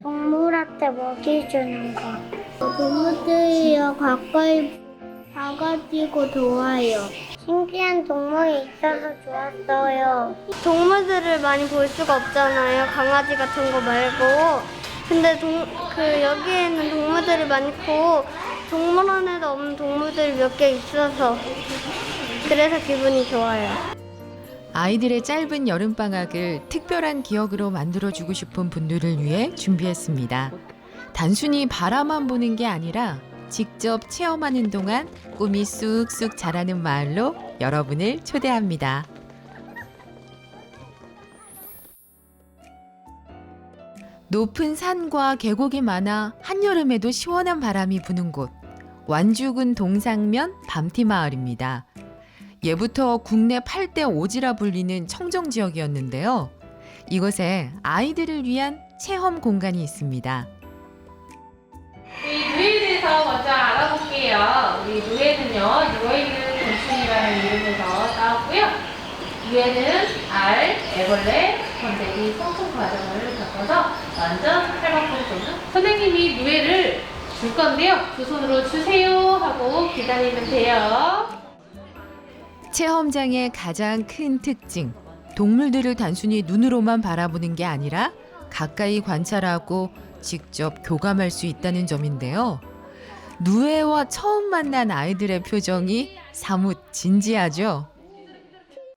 동물한테 먹이 주는 거. 동물들이랑 가까이 가가지고 좋아요. 신기한 동물이 있어서 좋았어요. 동물들을 많이 볼 수가 없잖아요. 강아지 같은 거 말고. 근데 여기에는 동물들이 많고 동물원에도 없는 동물들이 몇 개 있어서 그래서 기분이 좋아요. 아이들의 짧은 여름방학을 특별한 기억으로 만들어주고 싶은 분들을 위해 준비했습니다. 단순히 바라만 보는 게 아니라 직접 체험하는 동안 꿈이 쑥쑥 자라는 마을로 여러분을 초대합니다. 높은 산과 계곡이 많아 한여름에도 시원한 바람이 부는 곳, 완주군 동상면 밤티마을입니다. 예부터 국내 8대 오지라 불리는 청정지역이었는데요. 이곳에 아이들을 위한 체험 공간이 있습니다. 우리 누에에 대해서 먼저 알아볼게요. 우리 누에는요, 유에는 곤충이라는 이름에서 따왔고요. 유에는 알, 애벌레, 건데기, 성숙 과정을 겪어서 완전 탈바꿈 쏘는 선생님이 누에를 줄 건데요. 두 손으로 주세요 하고 기다리면 돼요. 체험장의 가장 큰 특징, 동물들을 단순히 눈으로만 바라보는 게 아니라 가까이 관찰하고 직접 교감할 수 있다는 점인데요. 누에와 처음 만난 아이들의 표정이 사뭇 진지하죠.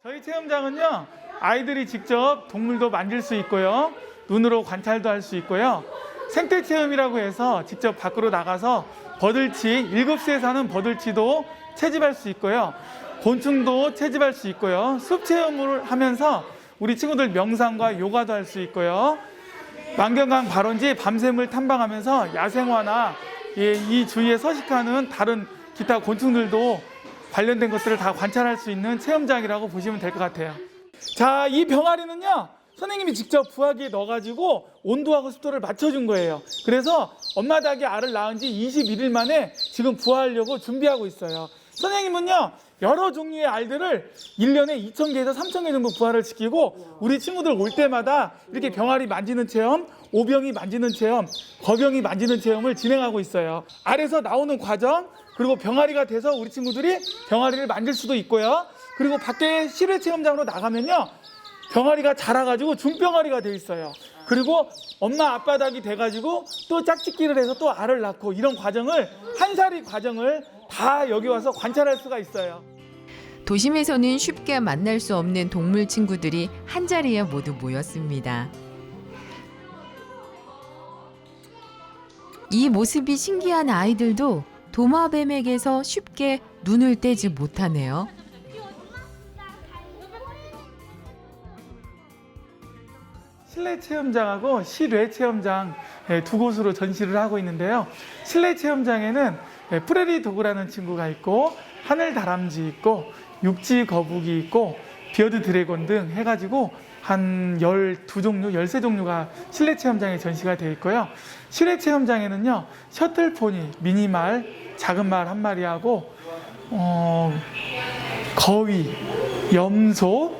저희 체험장은요, 아이들이 직접 동물도 만질 수 있고요, 눈으로 관찰도 할 수 있고요, 생태 체험이라고 해서 직접 밖으로 나가서 버들치, 7수에 사는 버들치도 채집할 수 있고요, 곤충도 채집할 수 있고요, 숲 체험을 하면서 우리 친구들 명상과 요가도 할 수 있고요, 만경강 발원지 밤샘을 탐방하면서 야생화나 이 주위에 서식하는 다른 기타 곤충들도 관련된 것들을 다 관찰할 수 있는 체험장이라고 보시면 될 것 같아요. 자, 이 병아리는요, 선생님이 직접 부화기에 넣어가지고 온도하고 습도를 맞춰준 거예요. 그래서 엄마 닭이 알을 낳은 지 21일 만에 지금 부화하려고 준비하고 있어요. 선생님은요, 여러 종류의 알들을 1년에 2,000개에서 3,000개 정도 부화를 시키고 우리 친구들 올 때마다 이렇게 병아리 만지는 체험, 오병이 만지는 체험, 거병이 만지는 체험을 진행하고 있어요. 알에서 나오는 과정, 그리고 병아리가 돼서 우리 친구들이 병아리를 만질 수도 있고요. 그리고 밖에 실외 체험장으로 나가면요, 병아리가 자라가지고 중병아리가 돼 있어요. 그리고 엄마 아빠 닭이 돼가지고 또 짝짓기를 해서 또 알을 낳고, 이런 과정을, 한 살이 과정을 다 여기 와서 관찰할 수가 있어요. 도심에서는 쉽게 만날 수 없는 동물 친구들이 한자리에 모두 모였습니다. 이 모습이 신기한 아이들도 도마뱀에게서 쉽게 눈을 떼지 못하네요. 실내 체험장하고 실외 체험장 두 곳으로 전시를 하고 있는데요. 실내 체험장에는 프레리 도그라는 친구가 있고, 하늘 다람쥐 있고, 육지 거북이 있고, 비어드 드래곤 등 해가지고 한 12종류, 13종류가 실내 체험장에 전시가 되어 있고요. 실외 체험장에는요, 셔틀포니, 미니말, 작은 말 한 마리하고 거위, 염소,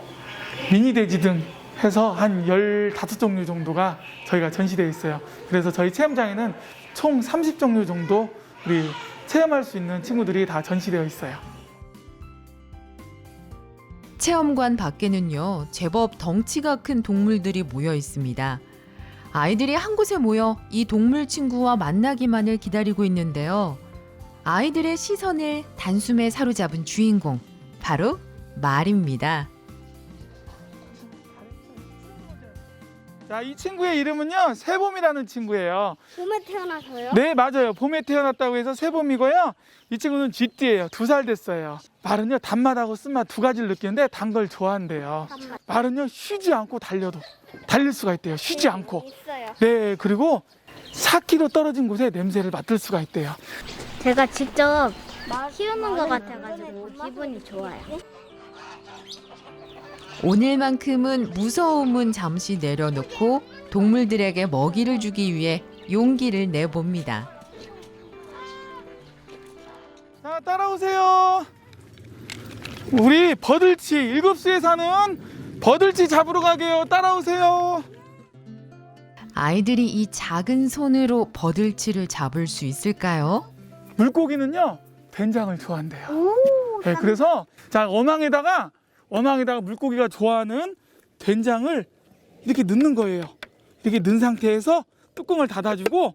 미니돼지 등 해서 한 15종류 정도가 저희가 전시되어 있어요. 그래서 저희 체험장에는 총 30종류 정도 우리 체험할 수 있는 친구들이 다 전시되어 있어요. 체험관 밖에는요, 제법 덩치가 큰 동물들이 모여 있습니다. 아이들이 한 곳에 모여 이 동물 친구와 만나기만을 기다리고 있는데요. 아이들의 시선을 단숨에 사로잡은 주인공, 바로 말입니다. 자, 이 친구의 이름은요, 새봄이라는 친구예요. 봄에 태어나서요? 네, 맞아요. 봄에 태어났다고 해서 새봄이고요. 이 친구는 쥐띠예요. 2살 됐어요. 말은요, 단맛하고 쓴맛 두 가지를 느끼는데 단 걸 좋아한대요. 말은요, 쉬지 않고 달려도 달릴 수가 있대요. 쉬지 않고. 있어요. 네, 그리고 4km 떨어진 곳에 냄새를 맡을 수가 있대요. 제가 직접 키우는 것 같아가지고 기분이 좋아요. 오늘만큼은 무서움은 잠시 내려놓고 동물들에게 먹이를 주기 위해 용기를 내봅니다. 자, 따라오세요. 우리 버들치, 7수에 사는 버들치 잡으러 가게요. 따라오세요. 아이들이 이 작은 손으로 버들치를 잡을 수 있을까요? 물고기는요 된장을 좋아한대요. 네, 그래서 자 어망에다가 물고기가 좋아하는 된장을 이렇게 넣는 거예요. 이렇게 넣은 상태에서 뚜껑을 닫아주고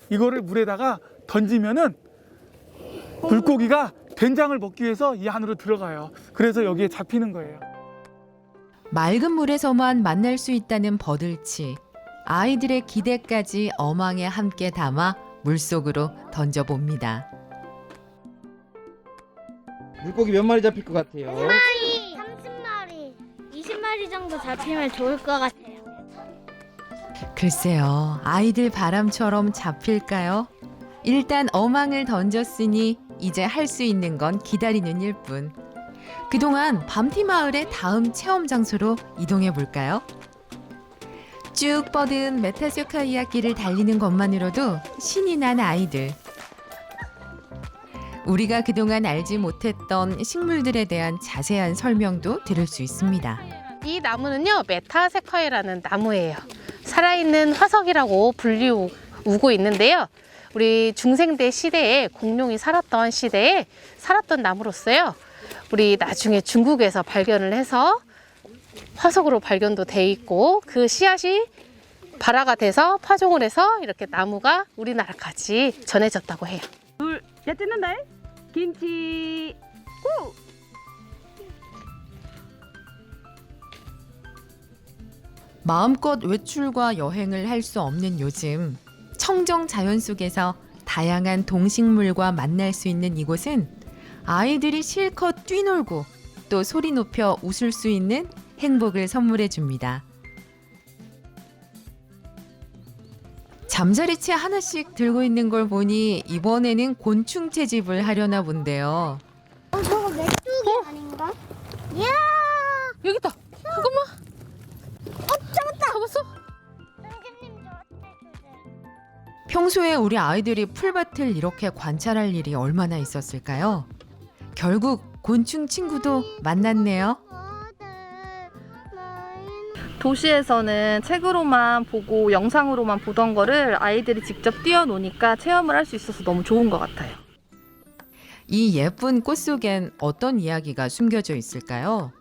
이거를 물에다가 던지면은 물고기가 된장을 먹기 위해서 이 안으로 들어가요. 그래서 여기에 잡히는 거예요. 맑은 물에서만 만날 수 있다는 버들치. 아이들의 기대까지 어망에 함께 담아 물속으로 던져봅니다. 물고기 몇 마리 잡힐 것 같아요? 30마리, 20마리 정도 잡히면 좋을 것 같아요. 글쎄요, 아이들 바람처럼 잡힐까요? 일단 어망을 던졌으니 이제 할 수 있는 건 기다리는 일뿐. 그동안 밤티 마을의 다음 체험 장소로 이동해 볼까요? 쭉 뻗은 메타세카이아 길을 달리는 것만으로도 신이 난 아이들. 우리가 그동안 알지 못했던 식물들에 대한 자세한 설명도 들을 수 있습니다. 이 나무는요 메타세카이라는 나무예요. 살아있는 화석이라고 불리우고 있는데요. 우리 중생대 시대에 공룡이 살았던 시대에 살았던 나무로서요. 우리 나중에 중국에서 발견을 해서 화석으로 발견도 돼 있고 그 씨앗이 발화가 돼서 파종을 해서 이렇게 나무가 우리나라까지 전해졌다고 해요. 야 뜯는다. 김치 고! 마음껏 외출과 여행을 할 수 없는 요즘, 청정 자연 속에서 다양한 동식물과 만날 수 있는 이곳은 아이들이 실컷 뛰놀고 또 소리 높여 웃을 수 있는 행복을 선물해 줍니다. 잠자리채 하나씩 들고 있는 걸 보니 이번에는 곤충 채집을 하려나 본데요. 저거 메뚜기 아닌가? 이야! 여기 있다. 잠깐만. 잡았다! 잡았어? 선생님 저한테 주세요. 평소에 우리 아이들이 풀밭을 이렇게 관찰할 일이 얼마나 있었을까요? 결국 곤충 친구도 만났네요. 도시에서는 책으로만 보고 영상으로만 보던 거를 아이들이 직접 뛰어노니까 체험을 할 수 있어서 너무 좋은 것 같아요. 이 예쁜 꽃 속엔 어떤 이야기가 숨겨져 있을까요?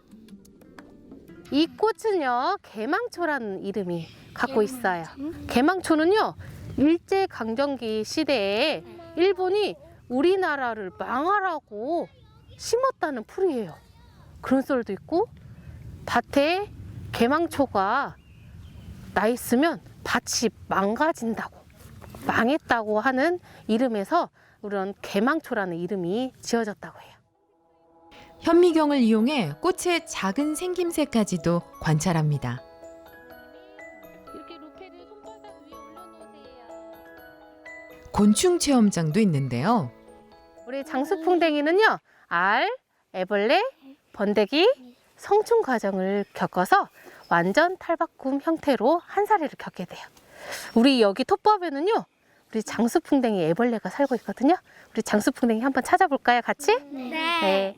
이 꽃은요 개망초라는 이름이 갖고 있어요. 개망초는요 일제강점기 시대에 일본이 우리나라를 망하라고 심었다는 풀이에요. 그런 썰도 있고 밭에 개망초가 나 있으면 밭이 망가진다고 망했다고 하는 이름에서 이런 개망초라는 이름이 지어졌다고 해요. 현미경을 이용해 꽃의 작은 생김새까지도 관찰합니다. 이렇게 루페를 손바닥 위에 올려놓으세요. 곤충 체험장도 있는데요. 우리 장수풍뎅이는요 알, 애벌레, 번데기, 성충 과정을 겪어서 완전 탈바꿈 형태로 한 사례를 겪게 돼요. 우리 여기 톱밥에는요 우리 장수풍뎅이 애벌레가 살고 있거든요. 우리 장수풍뎅이 한번 찾아볼까요 같이? 네.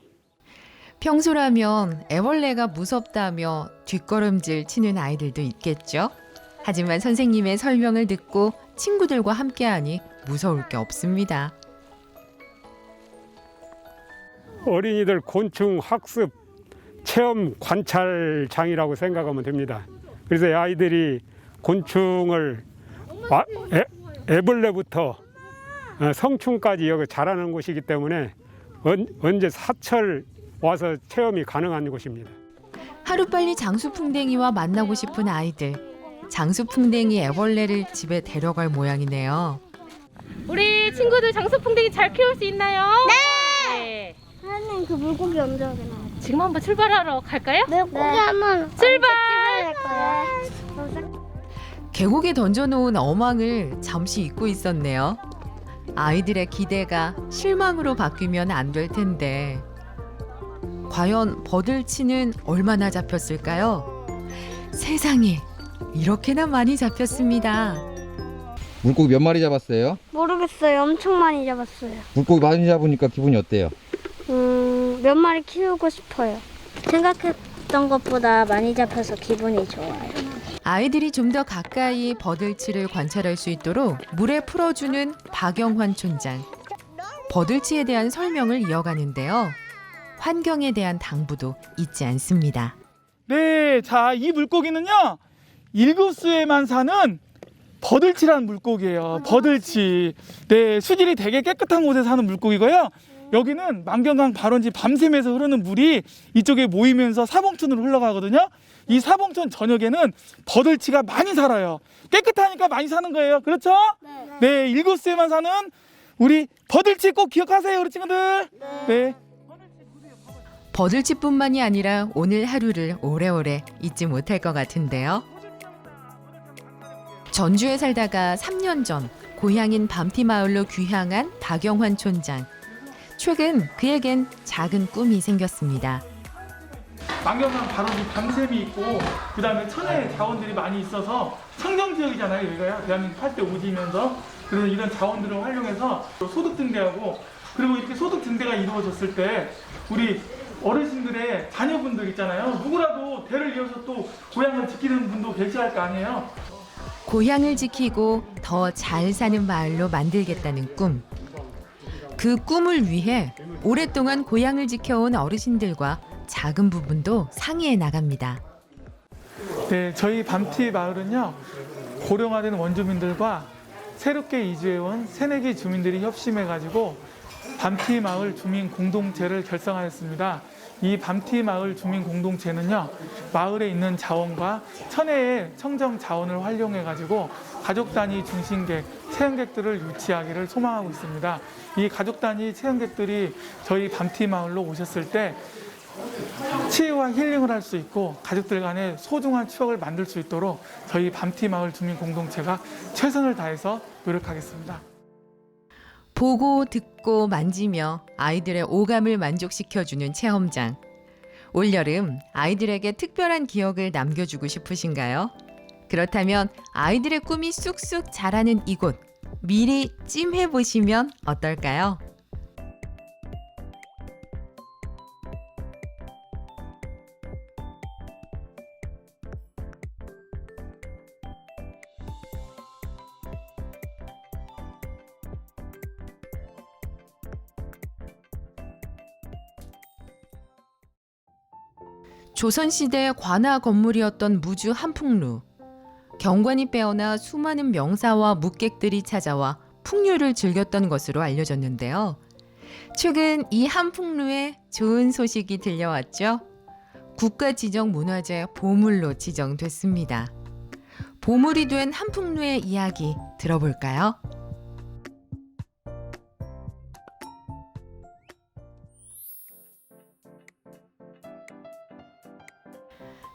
평소라면 애벌레가 무섭다며 뒷걸음질 치는 아이들도 있겠죠. 하지만 선생님의 설명을 듣고 친구들과 함께하니 무서울 게 없습니다. 어린이들 곤충 학습 체험 관찰장이라고 생각하면 됩니다. 그래서 아이들이 곤충을 애벌레부터 성충까지 여기 자라는 곳이기 때문에 언제 사철 와서 체험이 가능한 곳입니다. 하루빨리 장수풍뎅이와 만나고 싶은 아이들. 장수풍뎅이 애벌레를 집에 데려갈 모양이네요. 우리 친구들 장수풍뎅이 잘 키울 수 있나요? 네. 선생님 그 물고기 언제 오게 나와? 지금 한번 출발하러 갈까요? 물고기 한번 출발! 할 거야. 계곡에 던져놓은 어망을 잠시 잊고 있었네요. 아이들의 기대가 실망으로 바뀌면 안 될 텐데. 과연 버들치는 얼마나 잡혔을까요? 세상에, 이렇게나 많이 잡혔습니다. 물고기 몇 마리 잡았어요? 모르겠어요. 엄청 많이 잡았어요. 물고기 많이 잡으니까 기분이 어때요? 몇 마리 키우고 싶어요. 생각했던 것보다 많이 잡혀서 기분이 좋아요. 아이들이 좀 더 가까이 버들치를 관찰할 수 있도록 물에 풀어주는 박영환 촌장. 버들치에 대한 설명을 이어가는데요. 환경에 대한 당부도 잊지 않습니다. 네, 자, 이 물고기는요, 일급수에만 사는 버들치라는 물고기예요. 버들치. 네, 수질이 되게 깨끗한 곳에 사는 물고기고요. 여기는 만경강 발원지 밤샘에서 흐르는 물이 이쪽에 모이면서 사봉천으로 흘러가거든요. 이 사봉천 전역에는 버들치가 많이 살아요. 깨끗하니까 많이 사는 거예요. 그렇죠? 네, 일급수에만 사는 우리 버들치 꼭 기억하세요, 우리 친구들. 네. 버들치뿐만이 아니라 오늘 하루를 오래오래 잊지 못할 것 같은데요. 전주에 살다가 3년 전 고향인 밤티마을로 귀향한 박영환 촌장. 최근 그에겐 작은 꿈이 생겼습니다. 만경강 발원지 밤샘이 있고 그다음에 천혜의 자원들이 많이 있어서 청정 지역이잖아요. 여기가요. 대한민국 8대 오지면서 그래서 이런 자원들을 활용해서 소득 증대하고 그리고 이렇게 소득 증대가 이루어졌을 때 우리 어르신들의 자녀분들 있잖아요. 누구라도 대를 이어서 또 고향을 지키는 분도 계셔야 할 거 아니에요. 고향을 지키고 더 잘 사는 마을로 만들겠다는 꿈. 그 꿈을 위해 오랫동안 고향을 지켜온 어르신들과 작은 부분도 상의해 나갑니다. 네, 저희 밤티 마을은요. 고령화된 원주민들과 새롭게 이주해온 새내기 주민들이 협심해가지고 밤티 마을 주민 공동체를 결성하였습니다. 이 밤티 마을 주민 공동체는요, 마을에 있는 자원과 천혜의 청정 자원을 활용해가지고 가족 단위 중심객, 체험객들을 유치하기를 소망하고 있습니다. 이 가족 단위 체험객들이 저희 밤티 마을로 오셨을 때 치유와 힐링을 할 수 있고 가족들 간의 소중한 추억을 만들 수 있도록 저희 밤티 마을 주민 공동체가 최선을 다해서 노력하겠습니다. 보고 듣고 만지며 아이들의 오감을 만족시켜주는 체험장. 올여름 아이들에게 특별한 기억을 남겨주고 싶으신가요? 그렇다면 아이들의 꿈이 쑥쑥 자라는 이곳 미리 찜해보시면 어떨까요? 조선시대 관아 건물이었던 무주 한풍루. 경관이 빼어나 수많은 명사와 묵객들이 찾아와 풍류를 즐겼던 것으로 알려졌는데요. 최근 이 한풍루에 좋은 소식이 들려왔죠. 국가지정문화재 보물로 지정됐습니다. 보물이 된 한풍루의 이야기 들어볼까요?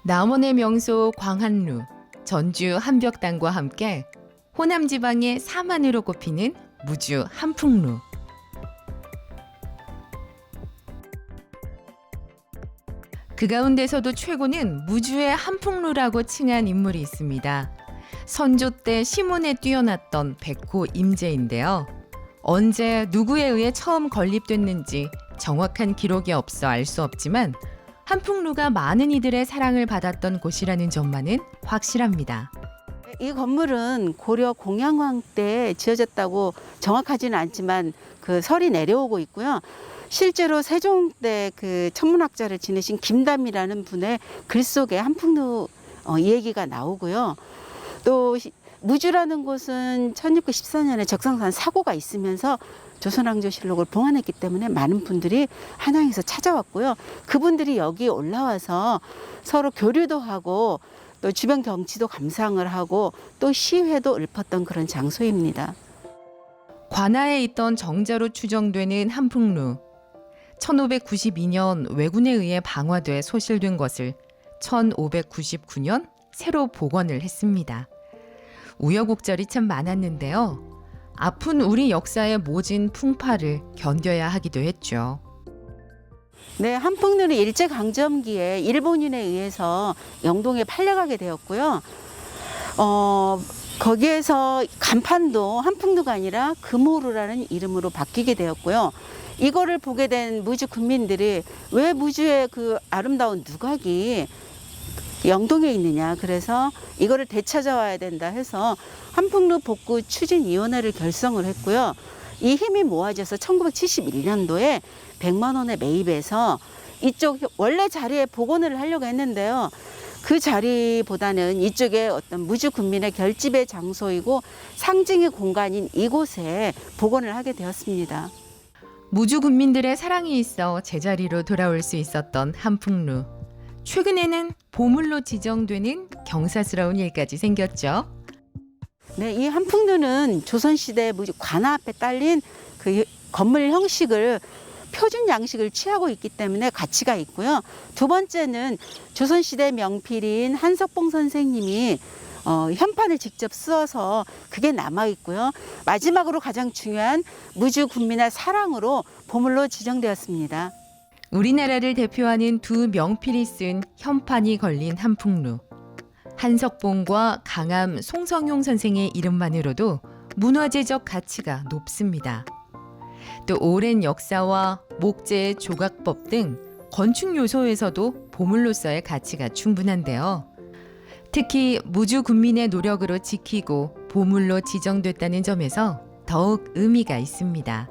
남원의 명소 광한루, 전주 한벽당과 함께 호남 지방의 사만으로 꼽히는 무주 한풍루. 그 가운데서도 최고는 무주의 한풍루라고 칭한 인물이 있습니다. 선조 때 시문에 뛰어났던 백호 임제인데요. 언제 누구에 의해 처음 건립됐는지 정확한 기록이 없어 알 수 없지만 한풍루가 많은 이들의 사랑을 받았던 곳이라는 점만은 확실합니다. 이 건물은 고려 공양왕 때 지어졌다고 정확하지는 않지만 그 설이 내려오고 있고요. 실제로 세종 때 그 천문학자를 지내신 김담이라는 분의 글 속에 한풍루 이 얘기가 나오고요. 또 무주라는 곳은 1614년에 적성산 사고가 있으면서 조선왕조실록을 봉안했기 때문에 많은 분들이 한양에서 찾아왔고요. 그분들이 여기 올라와서 서로 교류도 하고 또 주변 경치도 감상을 하고 또 시회도 읊었던 그런 장소입니다. 관아에 있던 정자로 추정되는 한풍루. 1592년 왜군에 의해 방화돼 소실된 것을 1599년 새로 복원을 했습니다. 우여곡절이 참 많았는데요. 아픈 우리 역사의 모진 풍파를 견뎌야 하기도 했죠. 네, 한풍루는 일제강점기에 일본인에 의해서 영동에 팔려가게 되었고요. 거기에서 간판도 한풍루가 아니라 금호루라는 이름으로 바뀌게 되었고요. 이거를 보게 된 무주 군민들이 왜 무주의 그 아름다운 누각이 영동에 있느냐. 그래서 이거를 되찾아와야 된다 해서 한풍루 복구 추진위원회를 결성을 했고요. 이 힘이 모아져서 1971년도에 100만 원에 매입해서 이쪽 원래 자리에 복원을 하려고 했는데요. 그 자리보다는 이쪽에 어떤 무주 군민의 결집의 장소이고 상징의 공간인 이곳에 복원을 하게 되었습니다. 무주 군민들의 사랑이 있어 제자리로 돌아올 수 있었던 한풍루. 최근에는 보물로 지정되는 경사스러운 일까지 생겼죠. 네, 이 한풍루는 조선시대 무주 관아 앞에 딸린 그 건물 형식을 표준 양식을 취하고 있기 때문에 가치가 있고요. 두 번째는 조선시대 명필인 한석봉 선생님이 현판을 직접 쓰어서 그게 남아 있고요. 마지막으로 가장 중요한 무주 군민의 사랑으로 보물로 지정되었습니다. 우리나라를 대표하는 두 명필이 쓴 현판이 걸린 한풍루. 한석봉과 강암 송성용 선생의 이름만으로도 문화재적 가치가 높습니다. 또 오랜 역사와 목재 조각법 등 건축 요소에서도 보물로서의 가치가 충분한데요. 특히 무주 군민의 노력으로 지키고 보물로 지정됐다는 점에서 더욱 의미가 있습니다.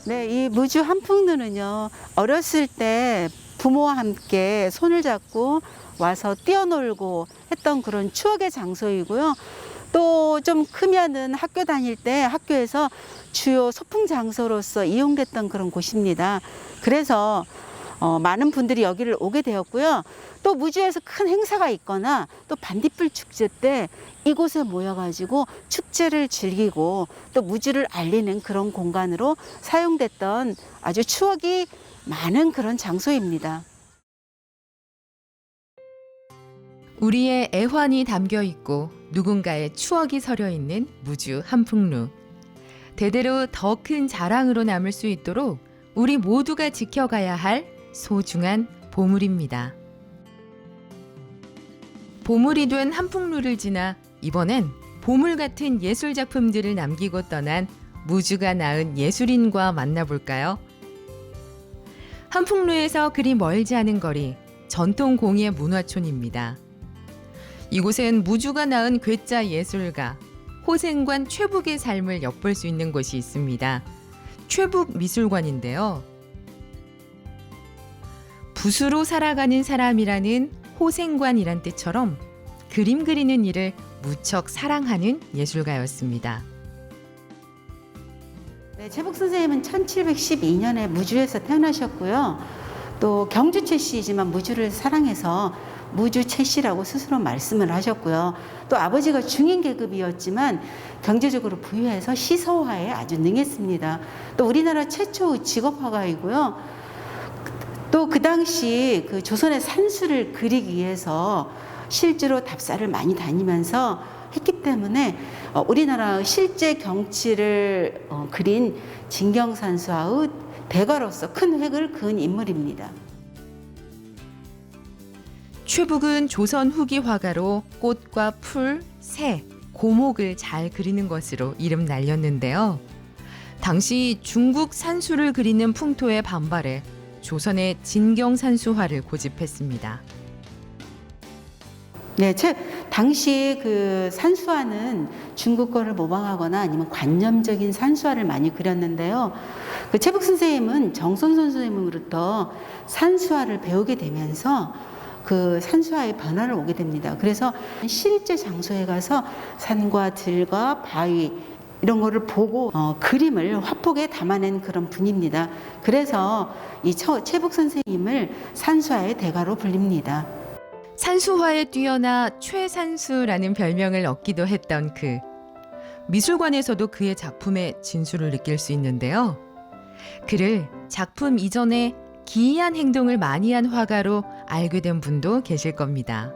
네, 이 무주 한풍루는요, 어렸을 때 부모와 함께 손을 잡고 와서 뛰어놀고 했던 그런 추억의 장소이고요. 또 좀 크면은 학교 다닐 때 학교에서 주요 소풍 장소로서 이용됐던 그런 곳입니다. 그래서 많은 분들이 여기를 오게 되었고요. 또 무주에서 큰 행사가 있거나 또 반딧불 축제 때 이곳에 모여가지고 축제를 즐기고 또 무주를 알리는 그런 공간으로 사용됐던 아주 추억이 많은 그런 장소입니다. 우리의 애환이 담겨 있고 누군가의 추억이 서려 있는 무주 한풍루. 대대로 더 큰 자랑으로 남을 수 있도록 우리 모두가 지켜가야 할 소중한 보물입니다. 보물이 된 한풍루를 지나 이번엔 보물 같은 예술 작품들을 남기고 떠난 무주가 낳은 예술인과 만나볼까요? 한풍루에서 그리 멀지 않은 거리, 전통 공예 문화촌입니다. 이곳엔 무주가 낳은 괴짜 예술가 호생관 최북의 삶을 엿볼 수 있는 곳이 있습니다. 최북 미술관인데요. 붓으로 살아가는 사람이라는 호생관이란 뜻처럼 그림 그리는 일을 무척 사랑하는 예술가였습니다. 네, 최북 선생님은 1712년에 무주에서 태어나셨고요. 또 경주 최씨이지만 무주를 사랑해서 무주 최씨라고 스스로 말씀을 하셨고요. 또 아버지가 중인 계급이었지만 경제적으로 부유해서 시서화에 아주 능했습니다. 또 우리나라 최초 직업화가이고요. 또 그 당시 그 조선의 산수를 그리기 위해서 실제로 답사를 많이 다니면서 했기 때문에 우리나라 실제 경치를 그린 진경산수화의 대가로서 큰 획을 그은 인물입니다. 최북은 조선 후기 화가로 꽃과 풀, 새, 고목을 잘 그리는 것으로 이름 날렸는데요. 당시 중국 산수를 그리는 풍토에 반발해 조선의 진경산수화를 고집했습니다. 네, 당시 그 산수화는 중국 거를 모방하거나 아니면 관념적인 산수화를 많이 그렸는데요. 그 최북 선생님은 정선 선생님으로부터 산수화를 배우게 되면서 그 산수화의 변화를 오게 됩니다. 그래서 실제 장소에 가서 산과 들과 바위 이런 거를 보고 그림을 화폭에 담아낸 그런 분입니다. 그래서 이 최북 선생님을 산수화의 대가로 불립니다. 산수화에 뛰어나 최산수라는 별명을 얻기도 했던 그. 미술관에서도 그의 작품의 진수를 느낄 수 있는데요. 그를 작품 이전에 기이한 행동을 많이 한 화가로 알게 된 분도 계실 겁니다.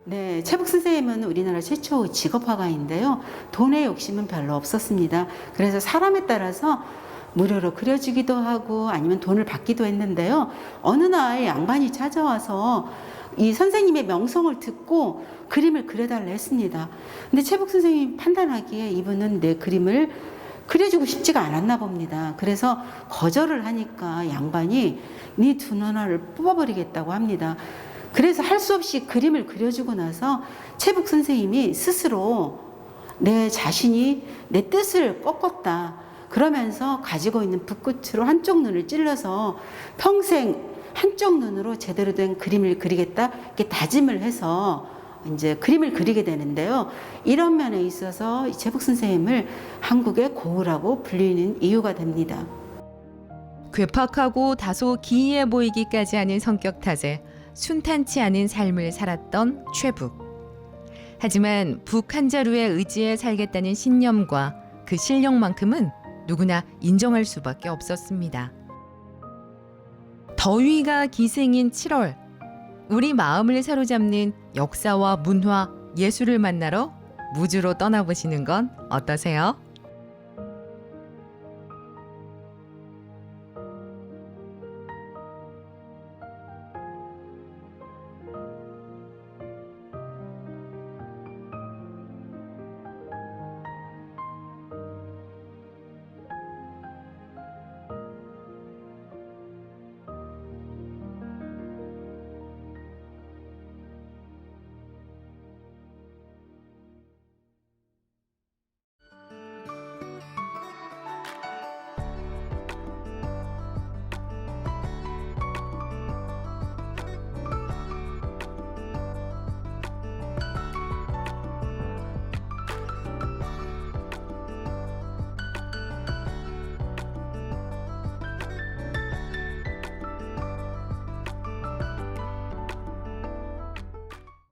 네, 최북 선생님은 우리나라 최초 직업화가인데요. 돈의 욕심은 별로 없었습니다. 그래서 사람에 따라서 무료로 그려주기도 하고 아니면 돈을 받기도 했는데요. 어느 날 양반이 찾아와서 이 선생님의 명성을 듣고 그림을 그려달라 했습니다. 근데 최북 선생님이 판단하기에 이분은 내 그림을 그려주고 싶지가 않았나 봅니다. 그래서 거절을 하니까 양반이 네 두 눈을 뽑아버리겠다고 합니다. 그래서 할 수 없이 그림을 그려주고 나서 최북 선생님이 스스로 내 자신이 내 뜻을 꺾었다. 그러면서 가지고 있는 붓끝으로 한쪽 눈을 찔러서 평생 한쪽 눈으로 제대로 된 그림을 그리겠다. 이렇게 다짐을 해서 이제 그림을 그리게 되는데요. 이런 면에 있어서 최북 선생님을 한국의 고우라고 불리는 이유가 됩니다. 괴팍하고 다소 기이해 보이기까지 하는 성격 탓에 순탄치 않은 삶을 살았던 최북. 하지만 북 한 자루의 의지에 살겠다는 신념과 그 실력만큼은 누구나 인정할 수밖에 없었습니다. 더위가 기생인 7월, 우리 마음을 사로잡는 역사와 문화, 예술을 만나러 무주로 떠나보시는 건 어떠세요?